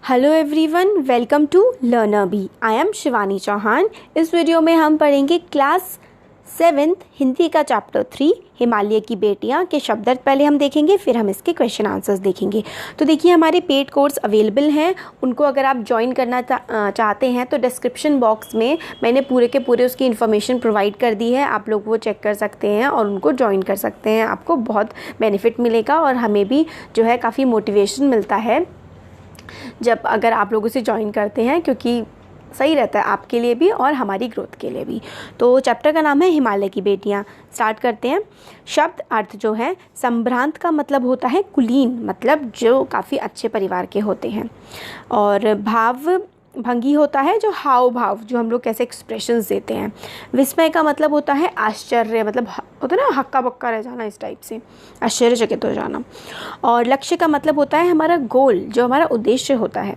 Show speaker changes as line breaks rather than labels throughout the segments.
Hello everyone, welcome to Learner Bee. I am Shivani Chauhan. इस video में हम पढ़ेंगे क्लास 7th हिंदी का चैप्टर 3 हिमालय की बेटियां के शब्दार्थ पहले हम देखेंगे, फिर हम इसके क्वेश्चन आंसर्स देखेंगे। तो देखिए, हमारे पेड कोर्स अवेलेबल हैं। उनको अगर आप ज्वाइन करना चाहते हैं तो डिस्क्रिप्शन बॉक्स में मैंने पूरे के पूरे उसकी इन्फॉर्मेशन प्रोवाइड कर दी है। आप लोग वो चेक कर सकते हैं और उनको ज्वाइन कर सकते हैं। आपको बहुत बेनिफिट मिलेगा और हमें भी जो है काफ़ी मोटिवेशन मिलता है जब अगर आप लोग उसे ज्वाइन करते हैं, क्योंकि सही रहता है आपके लिए भी और हमारी ग्रोथ के लिए भी। तो चैप्टर का नाम है हिमालय की बेटियां। स्टार्ट करते हैं। शब्द अर्थ जो है, संभ्रांत का मतलब होता है कुलीन, मतलब जो काफ़ी अच्छे परिवार के होते हैं। और भाव भंगी होता है जो हाव भाव, जो हम लोग कैसे एक्सप्रेशंस देते हैं। विस्मय का मतलब होता है आश्चर्य, मतलब होता है ना हक्का बक्का रह जाना, इस टाइप से आश्चर्यचकित हो जाना। और लक्ष्य का मतलब होता है हमारा गोल, जो हमारा उद्देश्य होता है।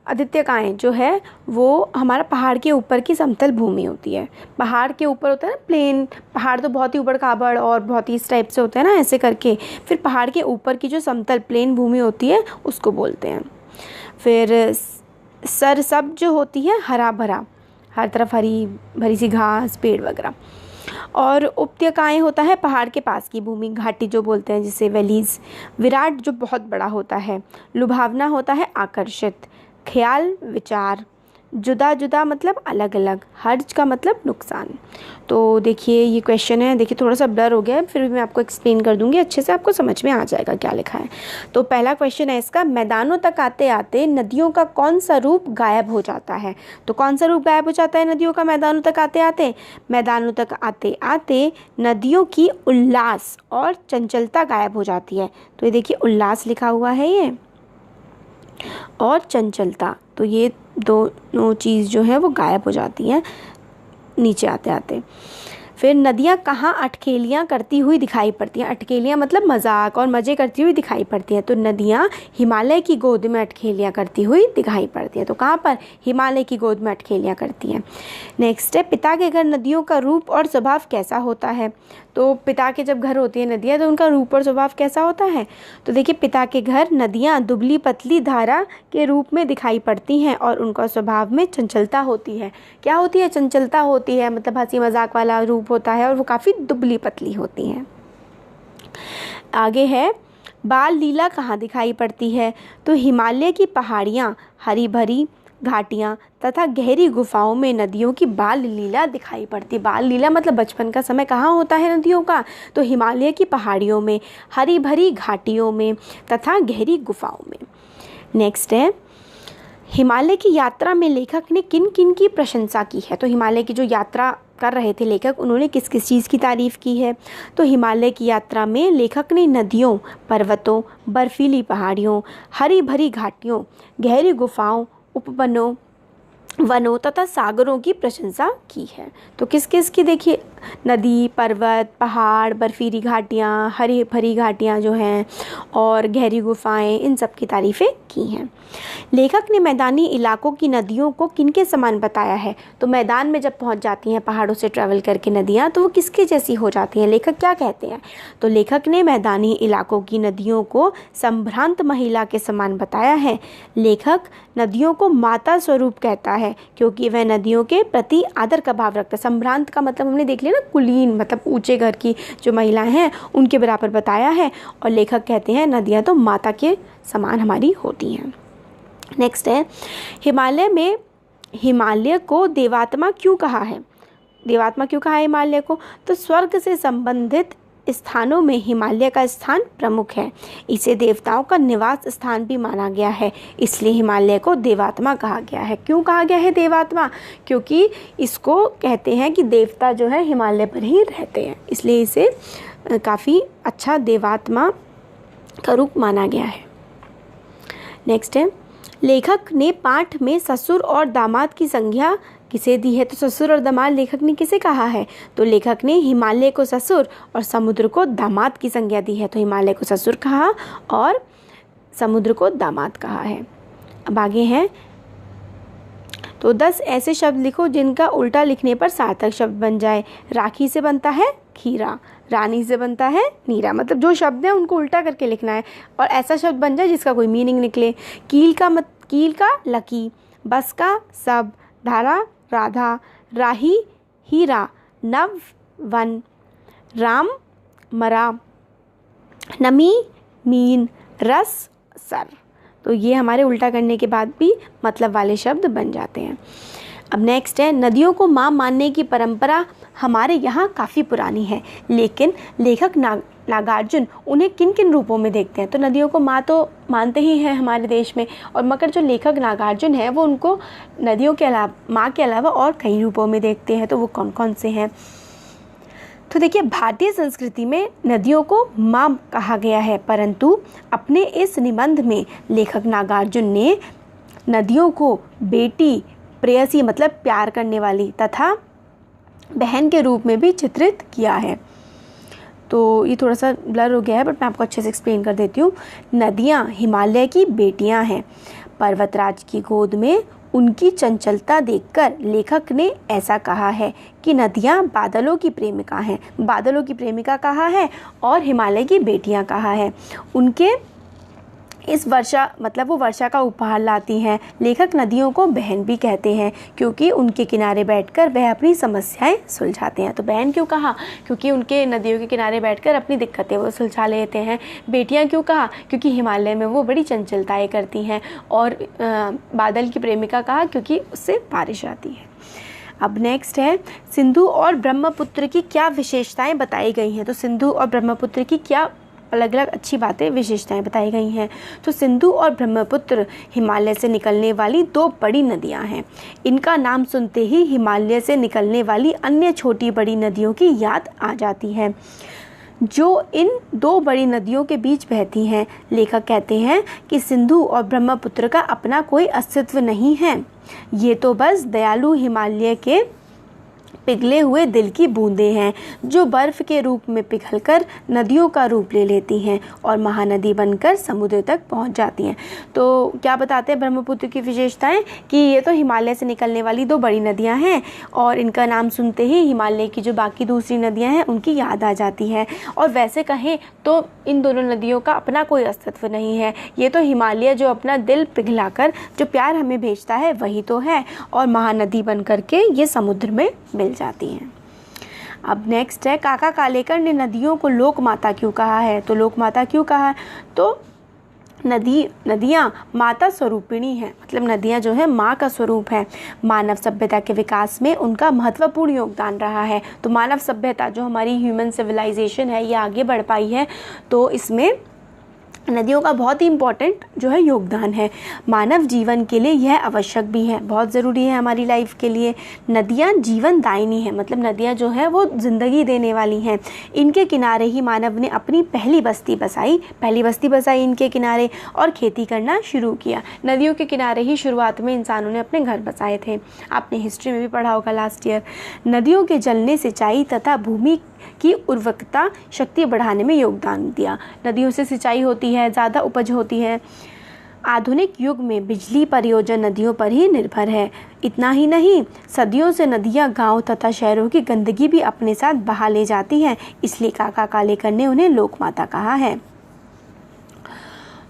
आदित्यकाएँ जो है वो हमारा पहाड़ के ऊपर की समतल भूमि होती है। पहाड़ के ऊपर होता है ना प्लेन, पहाड़ तो बहुत ही ऊबड़ खाबड़ और बहुत ही इस टाइप से होता है ना, ऐसे करके। फिर पहाड़ के ऊपर की जो समतल प्लेन भूमि होती है उसको बोलते हैं। फिर सरसब जो होती है हरा भरा, हर तरफ हरी भरी सी घास, पेड़ वगैरह। और उपत्यकाएँ होता है पहाड़ के पास की भूमि, घाटी जो बोलते हैं जिसे वैलीज। विराट जो बहुत बड़ा होता है। लुभावना होता है आकर्षित। ख्याल विचार। जुदा जुदा मतलब अलग अलग। हर्ज का मतलब नुकसान। तो देखिए ये क्वेश्चन है, देखिए थोड़ा सा ब्लर हो गया है, फिर भी मैं आपको एक्सप्लेन कर दूंगी, अच्छे से आपको समझ में आ जाएगा क्या लिखा है। तो पहला क्वेश्चन है इसका, मैदानों तक आते आते नदियों का कौन सा रूप गायब हो जाता है। तो कौन सा रूप गायब हो जाता है नदियों का मैदानों तक आते आते? मैदानों तक आते आते नदियों की उल्लास और चंचलता गायब हो जाती है। तो ये देखिए उल्लास लिखा हुआ है ये, और चंचलता, तो ये दोनों चीज़ जो है वो गायब हो जाती हैं नीचे आते आते। फिर नदियाँ कहाँ अटखेलियाँ करती हुई दिखाई पड़ती हैं। अटखेलियाँ मतलब मजाक और मज़े करती हुई दिखाई पड़ती हैं। तो नदियाँ हिमालय की गोद में अटखेलियाँ करती हुई दिखाई पड़ती हैं। तो कहाँ पर? हिमालय की गोद में अटखेलियाँ करती हैं। नेक्स्ट है, पिता के घर नदियों का रूप और स्वभाव कैसा होता है। तो पिता के जब घर होती है नदियाँ, तो उनका रूप और स्वभाव कैसा होता है। तो देखिए, पिता के घर नदियाँ दुबली पतली धारा के रूप में दिखाई पड़ती हैं और उनका स्वभाव में चंचलता होती है। क्या होती है? चंचलता होती है, मतलब हंसी मजाक वाला रूप होता है और वो काफ़ी दुबली पतली होती हैं। आगे है, बाल लीला कहाँ दिखाई पड़ती है। तो हिमालय की पहाड़ियाँ, हरी भरी घाटियाँ तथा गहरी गुफाओं में नदियों की बाल लीला दिखाई पड़ती। बाल लीला मतलब बचपन का समय कहाँ होता है नदियों का? तो हिमालय की पहाड़ियों में, हरी भरी घाटियों में तथा गहरी गुफाओं में। नेक्स्ट है, हिमालय की यात्रा में लेखक ने किन किन की प्रशंसा की है। तो हिमालय की जो यात्रा कर रहे थे लेखक, उन्होंने किस किस चीज़ की तारीफ़ की है। तो हिमालय की यात्रा में लेखक ने नदियों, पर्वतों, बर्फीली पहाड़ियों, हरी भरी घाटियों, गहरी गुफाओं, उपवनों, वनों तथा सागरों की प्रशंसा की है। तो किस किस की? देखिए, नदी, पर्वत, पहाड़, बर्फीली घाटियाँ, हरी भरी घाटियाँ जो हैं और गहरी गुफाएं, इन सब की तारीफ़ें की हैं। लेखक ने मैदानी इलाकों की नदियों को किनके समान बताया है। तो मैदान में जब पहुंच जाती हैं पहाड़ों से ट्रैवल करके नदियां, तो वो किसके जैसी हो जाती हैं? लेखक क्या कहते हैं? तो लेखक ने मैदानी इलाकों की नदियों को संभ्रांत महिला के समान बताया है। लेखक नदियों को माता स्वरूप कहता है क्योंकि वह नदियों के प्रति आदर का भाव रखता है। संभ्रांत का मतलब हमने देख लिया ना, कुलीन, मतलब ऊंचे घर की जो महिलाएं हैं उनके बराबर बताया है। और लेखक कहते हैं नदियाँ तो माता के समान हमारी होती हैं। नेक्स्ट है, हिमालय को देवात्मा क्यों कहा है। देवात्मा क्यों कहा है हिमालय को? तो स्वर्ग से संबंधित स्थानों में हिमालय का स्थान प्रमुख है। इसे देवताओं का निवास स्थान भी माना गया है, इसलिए हिमालय को देवात्मा कहा गया है। क्यों कहा गया है देवात्मा? क्योंकि इसको कहते हैं कि देवता जो है हिमालय पर ही रहते हैं, इसलिए इसे काफ़ी अच्छा देवात्मा का रूप माना गया है। नेक्स्ट है, लेखक ने पाठ में ससुर और दामाद की संज्ञा किसे दी है। तो ससुर और दामाद लेखक ने किसे कहा है? तो लेखक ने हिमालय को ससुर और समुद्र को दामाद की संज्ञा दी है। तो हिमालय को ससुर कहा और समुद्र को दामाद कहा है। अब आगे हैं, तो 10 ऐसे शब्द लिखो जिनका उल्टा लिखने पर सार्थक शब्द बन जाए। राखी से बनता है हीरा, रानी से बनता है नीरा। मतलब जो शब्द हैं उनको उल्टा करके लिखना है और ऐसा शब्द बन जाए जिसका कोई मीनिंग निकले। कील का लकी, बस का सब, धारा राधा, राही हीरा, नव वन, राम मरा, नमी मीन, रस सर। तो ये हमारे उल्टा करने के बाद भी मतलब वाले शब्द बन जाते हैं। अब नेक्स्ट है, नदियों को माँ मानने की परंपरा हमारे यहाँ काफ़ी पुरानी है, लेकिन लेखक नागार्जुन उन्हें किन किन रूपों में देखते हैं। तो नदियों को माँ तो मानते ही हैं हमारे देश में, और मगर जो लेखक नागार्जुन है वो उनको नदियों के अलावा, माँ के अलावा और कई रूपों में देखते हैं। तो वो कौन कौन से हैं? तो देखिए, भारतीय संस्कृति में नदियों को माँ कहा गया है, परंतु अपने इस निबंध में लेखक नागार्जुन ने नदियों को बेटी, प्रेयसी मतलब प्यार करने वाली, तथा बहन के रूप में भी चित्रित किया है। तो ये थोड़ा सा ब्लर हो गया है, बट मैं आपको अच्छे से एक्सप्लेन कर देती हूँ। नदियाँ हिमालय की बेटियाँ हैं। पर्वतराज की गोद में उनकी चंचलता देखकर लेखक ने ऐसा कहा है कि नदियाँ बादलों की प्रेमिका हैं, बादलों की प्रेमिका कहा है और हिमालय की बेटियाँ कहा है। उनके इस वर्षा मतलब वो वर्षा का उपहार लाती हैं। लेखक नदियों को बहन भी कहते हैं क्योंकि उनके किनारे बैठकर वह अपनी समस्याएं सुलझाते हैं। तो बहन क्यों कहा? क्योंकि उनके नदियों के किनारे बैठकर अपनी दिक्कतें वो सुलझा लेते हैं। बेटियां क्यों कहा? क्योंकि हिमालय में वो बड़ी चंचलताएं करती हैं। और बादल की प्रेमिका कहा क्योंकि उससे बारिश आती है। अब नेक्स्ट है, सिंधु और ब्रह्मपुत्र की क्या विशेषताएं बताई गई हैं। तो सिंधु और ब्रह्मपुत्र की क्या अलग अलग अच्छी बातें, विशेषताएं बताई गई हैं। तो सिंधु और ब्रह्मपुत्र हिमालय से निकलने वाली दो बड़ी नदियां हैं। इनका नाम सुनते ही हिमालय से निकलने वाली अन्य छोटी बड़ी नदियों की याद आ जाती है जो इन दो बड़ी नदियों के बीच बहती हैं। लेखक कहते हैं कि सिंधु और ब्रह्मपुत्र का अपना कोई अस्तित्व नहीं है, ये तो बस दयालु हिमालय के पिघले हुए दिल की बूंदें हैं जो बर्फ़ के रूप में पिघलकर नदियों का रूप ले लेती हैं और महानदी बनकर समुद्र तक पहुंच जाती हैं। तो क्या बताते हैं ब्रह्मपुत्र की विशेषताएं कि ये तो हिमालय से निकलने वाली दो बड़ी नदियां हैं और इनका नाम सुनते ही हिमालय की जो बाकी दूसरी नदियां हैं उनकी याद आ जाती है। और वैसे कहें तो इन दोनों नदियों का अपना कोई अस्तित्व नहीं है, ये तो हिमालय जो अपना दिल पिघलाकर जो प्यार हमें भेजता है वही तो है, और महानदी बन करके ये समुद्र में मिल जाती हैं। अब नेक्स्ट है, काका कालेकर ने नदियों को लोक माता क्यों कहा है। तो लोक माता क्यों कहा है? तो नदियाँ माता स्वरूपिणी हैं, मतलब नदियाँ जो है माँ का स्वरूप है। मानव सभ्यता के विकास में उनका महत्वपूर्ण योगदान रहा है। तो मानव सभ्यता जो हमारी ह्यूमन सिविलाइजेशन है ये आगे बढ़ पाई है, तो इसमें नदियों का बहुत ही इम्पोर्टेंट जो है योगदान है। मानव जीवन के लिए यह आवश्यक भी है, बहुत ज़रूरी है हमारी लाइफ के लिए। नदियाँ जीवन दायिनी है, मतलब नदियाँ जो है वो ज़िंदगी देने वाली हैं। इनके किनारे ही मानव ने अपनी पहली बस्ती बसाई इनके किनारे और खेती करना शुरू किया। नदियों के किनारे ही शुरुआत में इंसानों ने अपने घर बसाए थे। आपने हिस्ट्री में भी पढ़ा होगा लास्ट ईयर। नदियों के जल ने सिंचाई तथा भूमि की उर्वरकता शक्ति बढ़ाने में योगदान दिया। नदियों से सिंचाई होती है, ज़्यादा उपज होती है। आधुनिक युग में बिजली परियोजना नदियों पर ही निर्भर है। इतना ही नहीं, सदियों से नदियां गांव तथा शहरों की गंदगी भी अपने साथ बहा ले जाती हैं, इसलिए काका कालेकर ने उन्हें लोकमाता कहा है।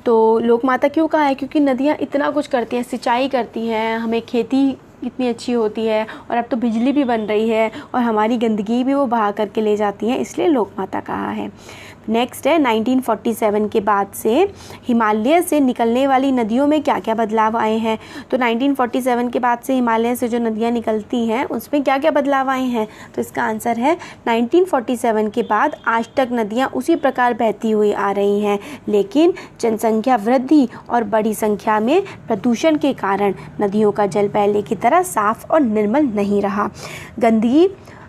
तो लोकमाता क्यों कहा है? क्योंकि नदियां इतना कुछ करती हैं, सिंचाई करती हैं, हमें खेती कितनी अच्छी होती है, और अब तो बिजली भी बन रही है और हमारी गंदगी भी वो बहा करके ले जाती हैं, इसलिए लोकमाता कहा है। नेक्स्ट है, 1947 के बाद से हिमालय से निकलने वाली नदियों में क्या क्या बदलाव आए हैं। तो 1947 के बाद से हिमालय से जो नदियाँ निकलती हैं उसमें क्या क्या बदलाव आए हैं। तो इसका आंसर है 1947 के बाद आज तक नदियाँ उसी प्रकार बहती हुई आ रही हैं, लेकिन जनसंख्या वृद्धि और बड़ी संख्या में प्रदूषण के कारण नदियों का जल पहले की तरह साफ और निर्मल नहीं रहा।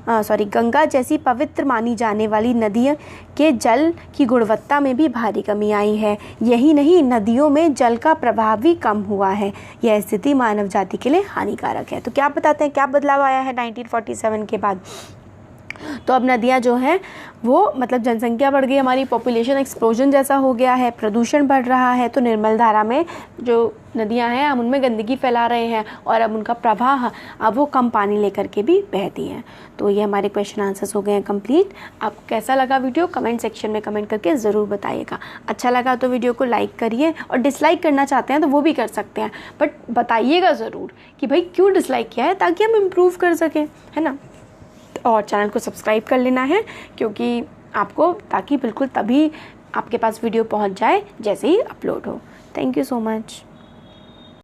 गंगा जैसी पवित्र मानी जाने वाली नदी के जल की गुणवत्ता में भी भारी कमी आई है। यही नहीं, नदियों में जल का प्रवाह भी कम हुआ है। यह स्थिति मानव जाति के लिए हानिकारक है। तो क्या बताते हैं, क्या बदलाव आया है 1947 के बाद? तो अब नदियाँ जो हैं वो मतलब जनसंख्या बढ़ गई, हमारी पॉपुलेशन एक्सप्लोजन जैसा हो गया है, प्रदूषण बढ़ रहा है, तो निर्मल धारा में जो नदियाँ हैं हम उनमें गंदगी फैला रहे हैं और अब उनका प्रवाह अब वो कम पानी लेकर के भी बहती हैं। तो ये हमारे क्वेश्चन आंसर्स हो गए हैं कंप्लीट। आपको कैसा लगा वीडियो कमेंट सेक्शन में कमेंट करके ज़रूर बताइएगा। अच्छा लगा तो वीडियो को लाइक करिए और डिसलाइक करना चाहते हैं तो वो भी कर सकते हैं, बट बताइएगा ज़रूर कि भाई क्यों डिसलाइक किया है, ताकि हम इम्प्रूव कर सकें, है ना। और चैनल को सब्सक्राइब कर लेना है क्योंकि आपको, ताकि बिल्कुल तभी आपके पास वीडियो पहुंच जाए जैसे ही अपलोड हो। Thank you so much.